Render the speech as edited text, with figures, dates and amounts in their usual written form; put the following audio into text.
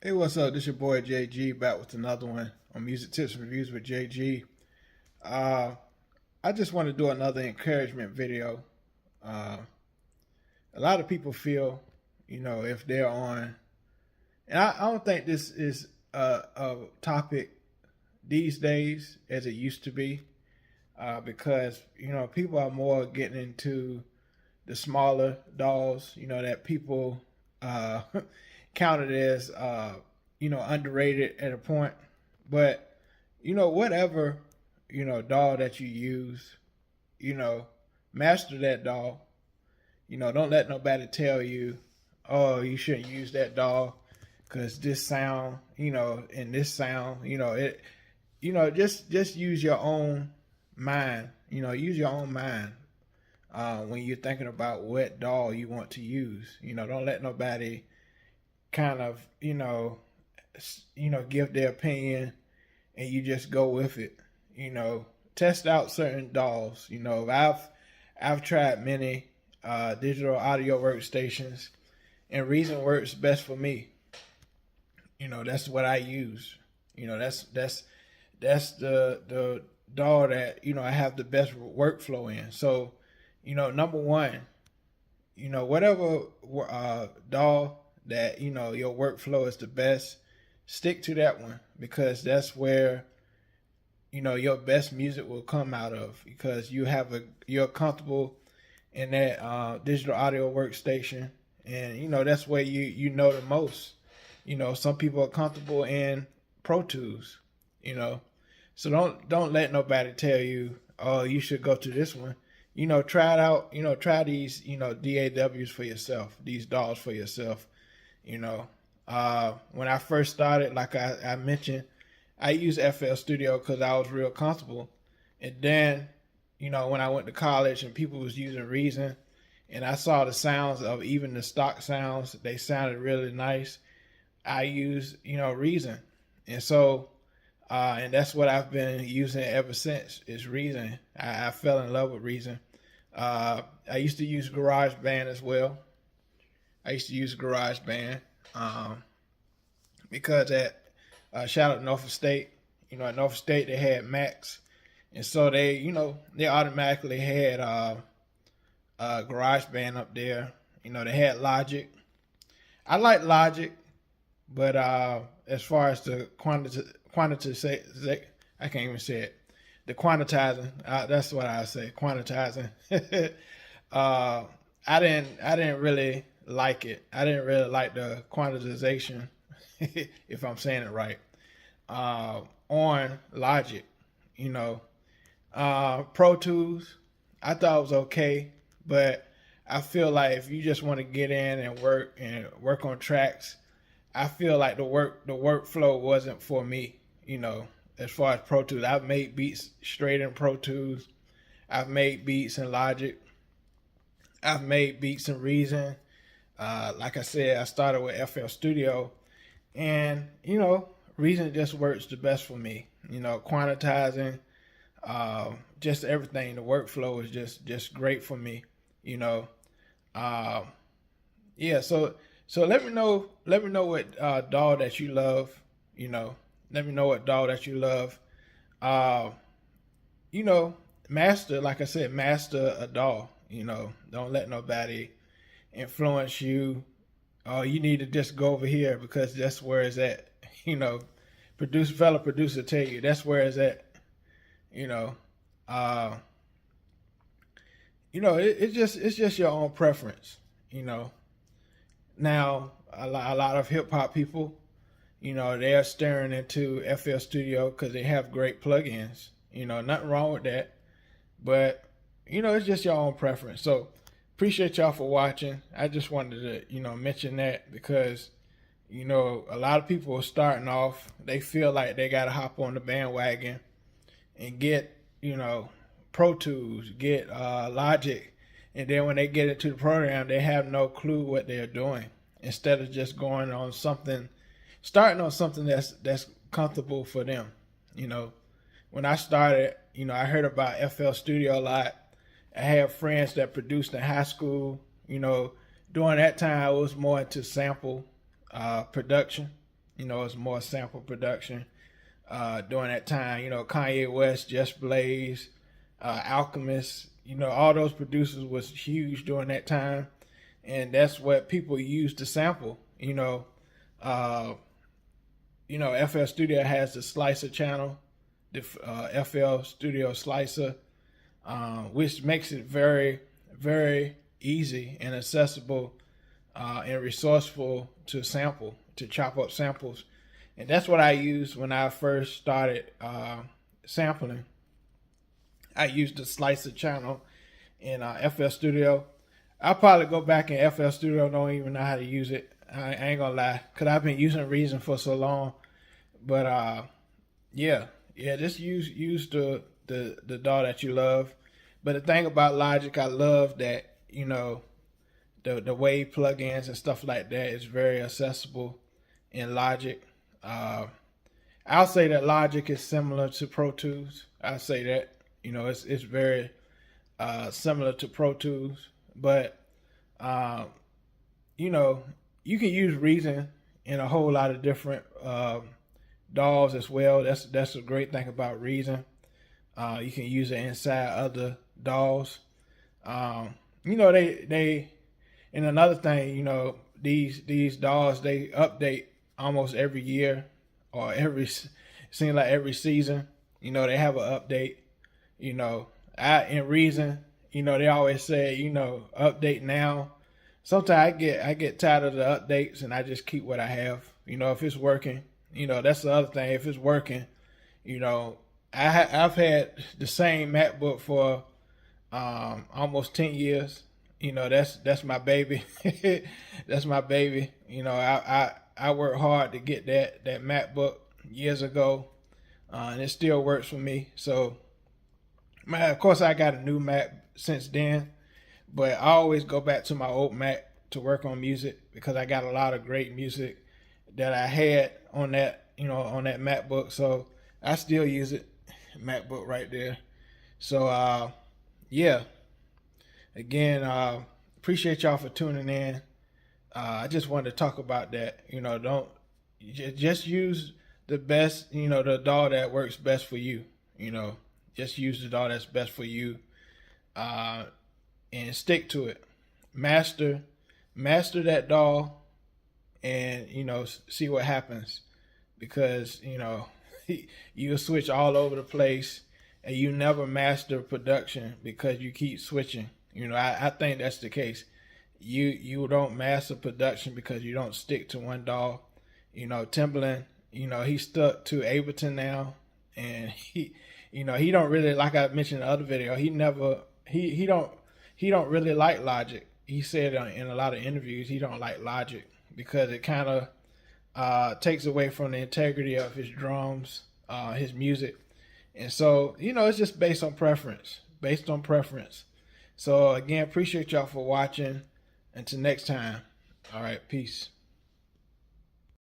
Hey, what's up? This your boy JG back with another one on Music Tips and Reviews with JG. Uh, I just want to do another encouragement video. Uh, a lot of people feel, if they're on, and I don't think this is a topic these days as it used to be, because people are more getting into the smaller dolls, that people uh, counted as underrated at a point. But whatever doll that you use, you know, master that doll. Don't let nobody tell you, oh, you shouldn't use that doll because this sound, and this sound, it, just use your own mind. Use your own mind when you're thinking about what doll you want to use. Don't let nobody kind of give their opinion and you just go with it. Test out certain dolls. I've tried many digital audio workstations, and Reason works best for me. That's what I use. That's the DAW that I have the best workflow in. So, number one, whatever DAW that your workflow is the best, stick to that one because that's where your best music will come out of because you're comfortable in that digital audio workstation, and that's where you know the most. Some people are comfortable in Pro Tools, so don't let nobody tell you, oh, you should go to this one. Try it out. Try these DAWs for yourself, these DAWs for yourself. When I first started, like I mentioned, I used FL Studio because I was real comfortable. And then, when I went to college and people was using Reason, and I saw the sounds of even the stock sounds, they sounded really nice. I used, Reason. And so, and that's what I've been using ever since is Reason. I fell in love with Reason. I used to use GarageBand as well. I used to use GarageBand because at shout out Norfolk State. At Norfolk State they had Macs, and so they automatically had GarageBand up there. They had Logic. I like Logic, but as far as the quantity, I can't even say it. The quantizing, that's what I say, quantizing. I didn't really like it. I didn't really like the quantization, if I'm saying it right, on Logic. Pro Tools, I thought it was okay, but I feel like if you just want to get in and work on tracks, I feel like the workflow wasn't for me. As far as Pro Tools, I've made beats straight in Pro Tools. I've made beats in Logic. I've made beats in Reason. Like I said, I started with FL Studio, and Reason just works the best for me. Quantizing, just everything. The workflow is just great for me. Uh, yeah. So let me know what DAW that you love. Let me know what DAW that you love. Uh, master, like I said, master a DAW. Don't let nobody influence you. Oh, you need to just go over here because that's where it's at. Producer tell you that's where it's at. You know, uh, it's just your own preference. Now a lot of hip hop people, they are staring into FL Studio because they have great plugins. Nothing wrong with that, but it's just your own preference. So appreciate y'all for watching. I just wanted to mention that because a lot of people are starting off. They feel like they gotta hop on the bandwagon and get Pro Tools, get Logic, and then when they get into the program, they have no clue what they're doing. Instead of just starting on something that's comfortable for them. When I started, I heard about FL Studio a lot. I had friends that produced in high school. During that time, I was more into sample production. You know, it's more sample production during that time. You know, Kanye West, Just Blaze, Alchemist. You know, all those producers was huge during that time, and that's what people used to sample. FL Studio has the Slicer channel, the FL Studio Slicer, which makes it very, very easy and accessible and resourceful to sample, to chop up samples. And that's what I used when I first started sampling. I used the Slicer channel in FL Studio. I'll probably go back in FL Studio, don't even know how to use it. I ain't gonna lie, because I've been using Reason for so long. But yeah, just use the DAW that you love. But the thing about Logic, I love that, you know, the wave plugins and stuff like that is very accessible in Logic. I'll say that Logic is similar to Pro Tools. I'll say that, you know, it's very similar to Pro Tools, but you know, you can use Reason in a whole lot of different DAWs as well. That's a great thing about Reason. You can use it inside other DAWs. You know, they and another thing, you know, these DAWs, they update almost every year, or seems like every season. You know, they have an update. You know, in Reason, you know, they always say, you know, update now. Sometimes I get tired of the updates and I just keep what I have. You know, if it's working, you know, that's the other thing. If it's working, you know, I've had the same MacBook for almost 10 years. You know, that's my baby. That's my baby. You know, I worked hard to get that MacBook years ago, and it still works for me. So, of course, I got a new Mac since then, but I always go back to my old Mac to work on music because I got a lot of great music that I had on that, you know, on that MacBook. So I still use it, MacBook right there. So yeah, again, appreciate y'all for tuning in. I just wanted to talk about that. You know, just use the best, you know, the DAW that works best for you. You know, just use the DAW that's best for you, and stick to it. Master that DAW, and, you know, see what happens, because, you know, you'll switch all over the place and you never master production because you keep switching. You know, I think that's the case. You don't master production because you don't stick to one DAW. You know, Timbaland, you know, he's stuck to Ableton now, and he don't really, like I mentioned in the other video, he don't really like Logic. He said in a lot of interviews he don't like Logic because it kind of takes away from the integrity of his drums, his music. And so, you know, it's just based on preference. So again, appreciate y'all for watching. Until next time. All right, peace.